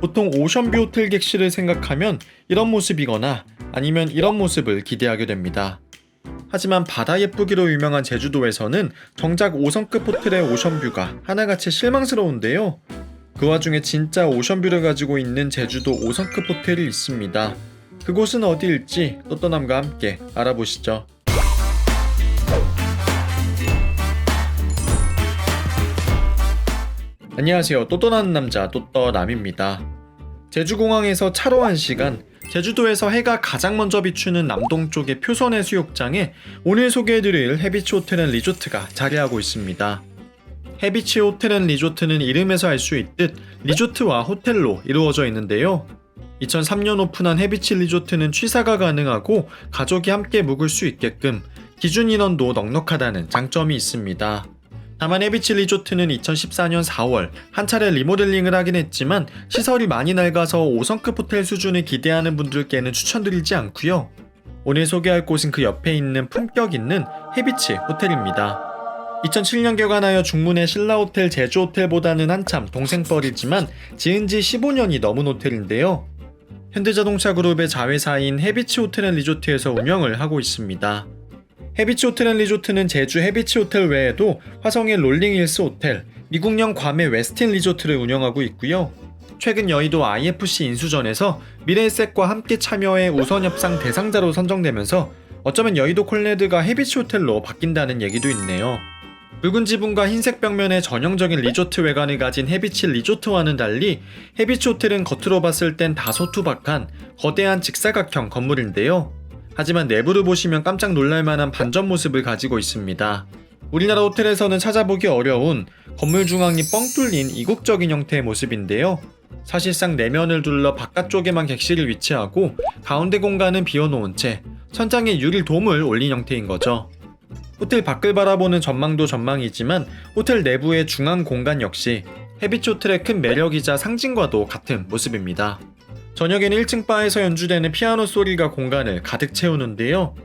보통 오션뷰 호텔 객실을 생각하면 이런 모습이거나 아니면 이런 모습을 기대하게 됩니다. 하지만 바다 예쁘기로 유명한 제주도에서는 정작 5성급 호텔의 오션뷰가 하나같이 실망스러운데요. 그 와중에 진짜 오션뷰를 가지고 있는 제주도 5성급 호텔이 있습니다. 그곳은 어디일지 또또남과 함께 알아보시죠. 안녕하세요. 또또나는 남자 또떠남입니다. 제주공항에서 차로 1시간, 제주도에서 해가 가장 먼저 비추는 남동쪽의 표선해수욕장에 오늘 소개해드릴 해비치 호텔 앤 리조트가 자리하고 있습니다. 해비치 호텔 앤 리조트는 이름에서 알 수 있듯 리조트와 호텔로 이루어져 있는데요. 2003년 오픈한 해비치 리조트는 취사가 가능하고 가족이 함께 묵을 수 있게끔 기준 인원도 넉넉하다는 장점이 있습니다. 다만 해비치 리조트는 2014년 4월 한 차례 리모델링을 하긴 했지만 시설이 많이 낡아서 5성급 호텔 수준을 기대하는 분들께는 추천드리지 않고요. 오늘 소개할 곳은 그 옆에 있는 품격 있는 해비치 호텔입니다. 2007년 개관하여 중문의 신라호텔 제주호텔보다는 한참 동생뻘이지만 지은 지 15년이 넘은 호텔인데요. 현대자동차 그룹의 자회사인 해비치 호텔 앤 리조트에서 운영을 하고 있습니다. 해비치 호텔 앤 리조트는 제주 해비치 호텔 외에도 화성의 롤링힐스 호텔, 미국령 괌의 웨스틴 리조트를 운영하고 있고요. 최근 여의도 IFC 인수전에서 미래에셋과 함께 참여해 우선협상 대상자로 선정되면서 어쩌면 여의도 콜레드가 해비치 호텔로 바뀐다는 얘기도 있네요. 붉은 지붕과 흰색 벽면의 전형적인 리조트 외관을 가진 해비치 리조트와는 달리 해비치 호텔은 겉으로 봤을 땐 다소 투박한 거대한 직사각형 건물인데요. 하지만 내부를 보시면 깜짝 놀랄만한 반전 모습을 가지고 있습니다. 우리나라 호텔에서는 찾아보기 어려운 건물 중앙이 뻥 뚫린 이국적인 형태의 모습인데요. 사실상 내면을 둘러 바깥쪽에만 객실이 위치하고 가운데 공간은 비워놓은 채 천장에 유리 돔을 올린 형태인 거죠. 호텔 밖을 바라보는 전망도 전망이지만 호텔 내부의 중앙 공간 역시 해비치 호텔의 큰 매력이자 상징과도 같은 모습입니다. 저녁에는 1층 바에서 연주되는 피아노 소리가 공간을 가득 채우는데요.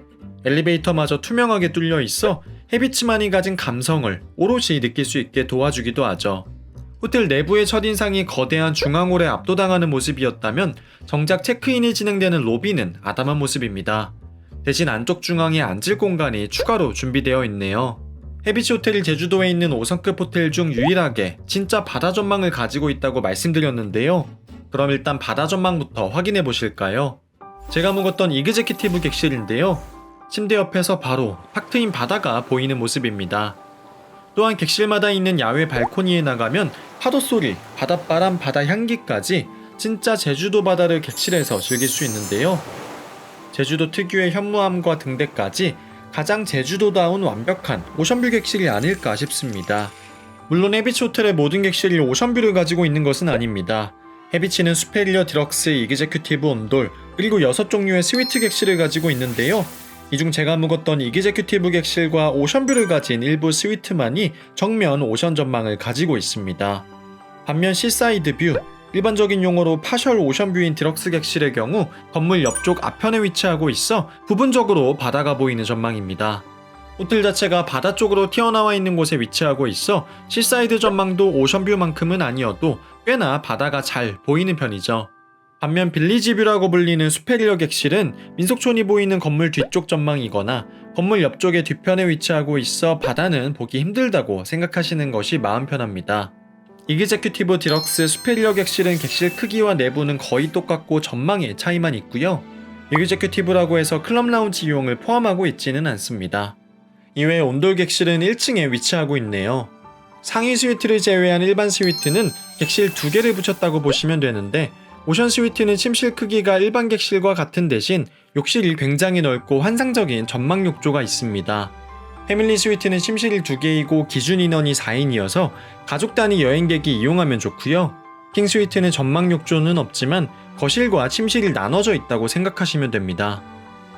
엘리베이터마저 투명하게 뚫려 있어 해비치만이 가진 감성을 오롯이 느낄 수 있게 도와주기도 하죠. 호텔 내부의 첫인상이 거대한 중앙홀에 압도당하는 모습이었다면 정작 체크인이 진행되는 로비는 아담한 모습입니다. 대신 안쪽 중앙에 앉을 공간이 추가로 준비되어 있네요. 해비치 호텔이 제주도에 있는 5성급 호텔 중 유일하게 진짜 바다 전망을 가지고 있다고 말씀드렸는데요. 그럼 일단 바다 전망부터 확인해 보실까요? 제가 묵었던 이그제큐티브 객실인데요. 침대 옆에서 바로 탁 트인 바다가 보이는 모습입니다. 또한 객실마다 있는 야외 발코니에 나가면 파도 소리, 바닷바람, 바다 향기까지 진짜 제주도 바다를 객실에서 즐길 수 있는데요. 제주도 특유의 현무암과 등대까지 가장 제주도다운 완벽한 오션뷰 객실이 아닐까 싶습니다. 물론 해비치 호텔의 모든 객실이 오션뷰를 가지고 있는 것은 아닙니다. 해비치는 수페리어 디럭스, 이그제큐티브 온돌, 그리고 6종류의 스위트 객실을 가지고 있는데요. 이 중 제가 묵었던 이그제큐티브 객실과 오션뷰를 가진 일부 스위트만이 정면 오션 전망을 가지고 있습니다. 반면 시사이드 뷰, 일반적인 용어로 파셜 오션뷰인 디럭스 객실의 경우 건물 옆쪽 앞편에 위치하고 있어 부분적으로 바다가 보이는 전망입니다. 호텔 자체가 바다 쪽으로 튀어나와 있는 곳에 위치하고 있어 시사이드 전망도 오션뷰만큼은 아니어도 꽤나 바다가 잘 보이는 편이죠. 반면 빌리지뷰라고 불리는 수페리어 객실은 민속촌이 보이는 건물 뒤쪽 전망이거나 건물 옆쪽의 뒤편에 위치하고 있어 바다는 보기 힘들다고 생각하시는 것이 마음 편합니다. 이그제큐티브 디럭스 수페리어 객실은 객실 크기와 내부는 거의 똑같고 전망의 차이만 있고요. 이그제큐티브라고 해서 클럽 라운지 이용을 포함하고 있지는 않습니다. 이외에 온돌 객실은 1층에 위치하고 있네요. 상위 스위트를 제외한 일반 스위트는 객실 2개를 붙였다고 보시면 되는데 오션 스위트는 침실 크기가 일반 객실과 같은 대신 욕실이 굉장히 넓고 환상적인 전망 욕조가 있습니다. 패밀리 스위트는 침실이 2개이고 기준 인원이 4인이어서 가족 단위 여행객이 이용하면 좋고요. 킹 스위트는 전망 욕조는 없지만 거실과 침실이 나눠져 있다고 생각하시면 됩니다.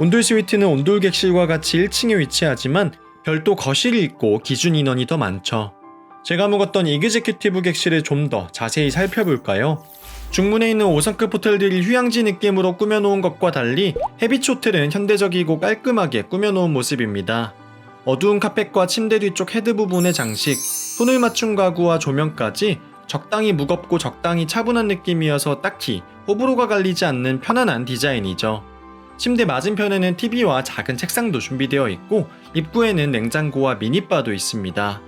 온돌 스위트는 온돌 객실과 같이 1층에 위치하지만 별도 거실이 있고 기준 인원이 더 많죠. 제가 묵었던 이그제큐티브 객실을 좀 더 자세히 살펴볼까요? 중문에 있는 5성급 호텔들이 휴양지 느낌으로 꾸며놓은 것과 달리 해비치 호텔은 현대적이고 깔끔하게 꾸며놓은 모습입니다. 어두운 카펫과 침대 뒤쪽 헤드 부분의 장식, 톤을 맞춘 가구와 조명까지 적당히 무겁고 적당히 차분한 느낌이어서 딱히 호불호가 갈리지 않는 편안한 디자인이죠. 침대 맞은편에는 TV와 작은 책상도 준비되어 있고 입구에는 냉장고와 미니바도 있습니다.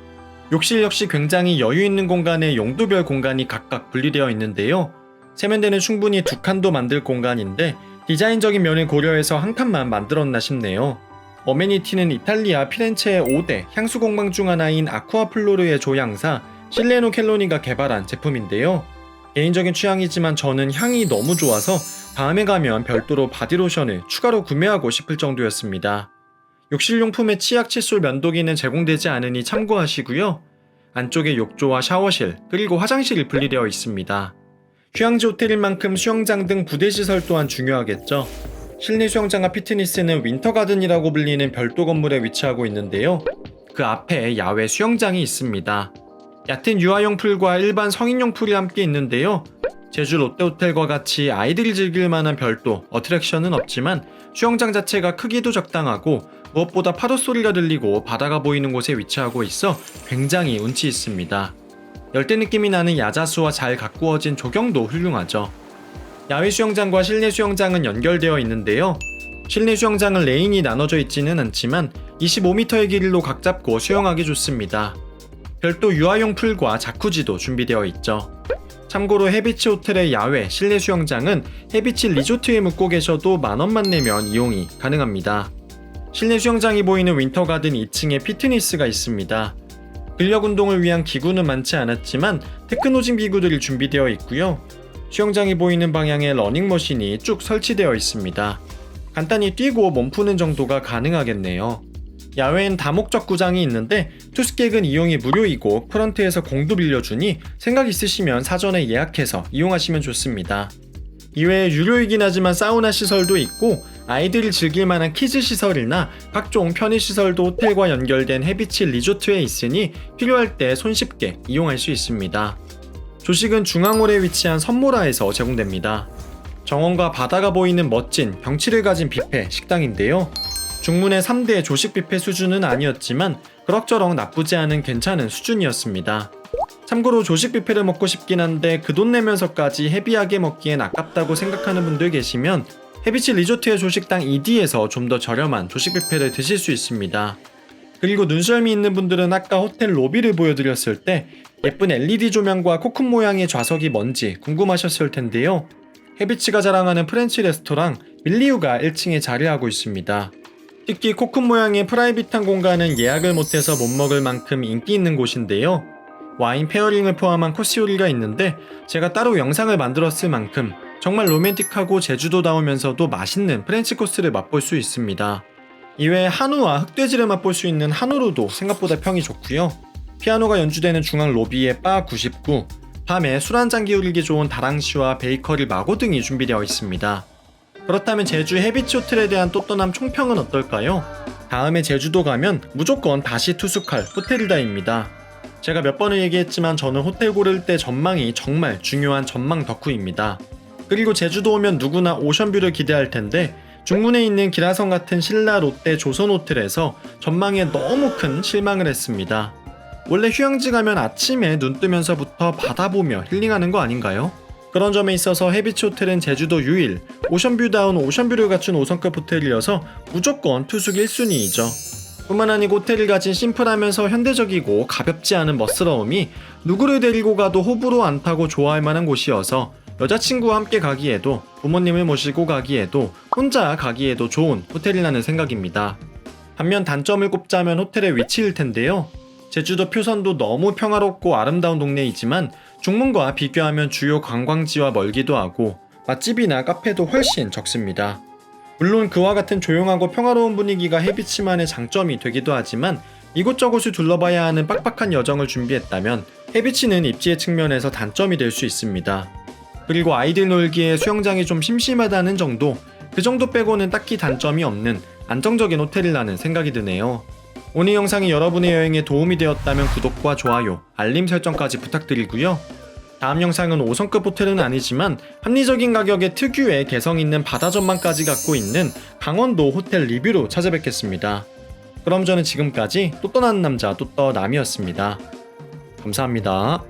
욕실 역시 굉장히 여유 있는 공간에 용도별 공간이 각각 분리되어 있는데요. 세면대는 충분히 2칸도 만들 공간인데 디자인적인 면을 고려해서 한 칸만 만들었나 싶네요. 어메니티는 이탈리아 피렌체의 5대 향수 공방 중 하나인 아쿠아플로르의 조향사 실레노 켈로니가 개발한 제품인데요. 개인적인 취향이지만 저는 향이 너무 좋아서 다음에 가면 별도로 바디로션을 추가로 구매하고 싶을 정도였습니다. 욕실용품의 치약 칫솔 면도기는 제공되지 않으니 참고하시고요. 안쪽에 욕조와 샤워실 그리고 화장실이 분리되어 있습니다. 휴양지 호텔인 만큼 수영장 등 부대시설 또한 중요하겠죠. 실내 수영장과 피트니스는 윈터가든이라고 불리는 별도 건물에 위치하고 있는데요. 그 앞에 야외 수영장이 있습니다. 얕은 유아용 풀과 일반 성인용 풀이 함께 있는데요. 제주 롯데호텔과 같이 아이들이 즐길 만한 별도 어트랙션은 없지만 수영장 자체가 크기도 적당하고 무엇보다 파도 소리가 들리고 바다가 보이는 곳에 위치하고 있어 굉장히 운치 있습니다. 열대 느낌이 나는 야자수와 잘 가꾸어진 조경도 훌륭하죠. 야외 수영장과 실내 수영장은 연결되어 있는데요. 실내 수영장은 레인이 나눠져 있지는 않지만 25m의 길이로 각 잡고 수영하기 좋습니다. 별도 유아용 풀과 자쿠지도 준비되어 있죠. 참고로 해비치 호텔의 야외 실내 수영장은 해비치 리조트에 묵고 계셔도 10,000원만 내면 이용이 가능합니다. 실내 수영장이 보이는 윈터가든 2층에 피트니스가 있습니다. 근력 운동을 위한 기구는 많지 않았지만 테크노진 기구들이 준비되어 있고요. 수영장이 보이는 방향에 러닝머신이 쭉 설치되어 있습니다. 간단히 뛰고 몸 푸는 정도가 가능하겠네요. 야외엔 다목적 구장이 있는데 투스객은 이용이 무료이고 프런트에서 공도 빌려주니 생각 있으시면 사전에 예약해서 이용하시면 좋습니다. 이외에 유료이긴 하지만 사우나 시설도 있고 아이들이 즐길 만한 키즈 시설이나 각종 편의 시설도 호텔과 연결된 해비치 리조트에 있으니 필요할 때 손쉽게 이용할 수 있습니다. 조식은 중앙홀에 위치한 선모라에서 제공됩니다. 정원과 바다가 보이는 멋진 병치를 가진 뷔페 식당인데요. 중문의 3대 조식 뷔페 수준은 아니었지만 그럭저럭 나쁘지 않은 괜찮은 수준이었습니다. 참고로 조식 뷔페를 먹고 싶긴 한데 그 돈 내면서까지 헤비하게 먹기엔 아깝다고 생각하는 분들 계시면 해비치 리조트의 조식당 ED에서 좀 더 저렴한 조식 뷔페를 드실 수 있습니다. 그리고 눈썰미 있는 분들은 아까 호텔 로비를 보여드렸을 때 예쁜 LED 조명과 코쿤 모양의 좌석이 뭔지 궁금하셨을 텐데요. 해비치가 자랑하는 프렌치 레스토랑 밀리우가 1층에 자리하고 있습니다. 특히 코쿤 모양의 프라이빗한 공간은 예약을 못해서 못 먹을 만큼 인기 있는 곳인데요. 와인 페어링을 포함한 코스 요리가 있는데 제가 따로 영상을 만들었을 만큼 정말 로맨틱하고 제주도다우면서도 맛있는 프렌치 코스를 맛볼 수 있습니다. 이외에 한우와 흑돼지를 맛볼 수 있는 한우로도 생각보다 평이 좋고요. 피아노가 연주되는 중앙 로비에 바 99, 밤에 술 한잔 기울이기 좋은 다랑시와 베이커리 마고 등이 준비되어 있습니다. 그렇다면 제주 해비치 호텔에 대한 또 떠남 총평은 어떨까요? 다음에 제주도 가면 무조건 다시 투숙할 호텔이다입니다. 제가 몇 번을 얘기했지만 저는 호텔 고를 때 전망이 정말 중요한 전망 덕후입니다. 그리고 제주도 오면 누구나 오션뷰를 기대할 텐데 중문에 있는 기라성 같은 신라 롯데 조선 호텔에서 전망에 너무 큰 실망을 했습니다. 원래 휴양지 가면 아침에 눈 뜨면서부터 바다 보며 힐링하는 거 아닌가요? 그런 점에 있어서 해비치 호텔은 제주도 유일 오션뷰다운 오션뷰를 갖춘 5성급 호텔이어서 무조건 투숙 1순위이죠. 뿐만 아니고 호텔을 가진 심플하면서 현대적이고 가볍지 않은 멋스러움이 누구를 데리고 가도 호불호 안 타고 좋아할 만한 곳이어서 여자친구와 함께 가기에도 부모님을 모시고 가기에도 혼자 가기에도 좋은 호텔이라는 생각입니다. 반면 단점을 꼽자면 호텔의 위치일 텐데요. 제주도 표선도 너무 평화롭고 아름다운 동네이지만 중문과 비교하면 주요 관광지와 멀기도 하고 맛집이나 카페도 훨씬 적습니다. 물론 그와 같은 조용하고 평화로운 분위기가 해비치만의 장점이 되기도 하지만 이곳저곳을 둘러봐야 하는 빡빡한 여정을 준비했다면 해비치는 입지의 측면에서 단점이 될 수 있습니다. 그리고 아이들 놀기에 수영장이 좀 심심하다는 정도, 그 정도 빼고는 딱히 단점이 없는 안정적인 호텔이라는 생각이 드네요. 오늘 영상이 여러분의 여행에 도움이 되었다면 구독과 좋아요, 알림 설정까지 부탁드리고요. 다음 영상은 5성급 호텔은 아니지만 합리적인 가격에 특유의 개성있는 바다 전망까지 갖고 있는 강원도 호텔 리뷰로 찾아뵙겠습니다. 그럼 저는 지금까지 또 떠나는 남자 또떠남이었습니다. 감사합니다.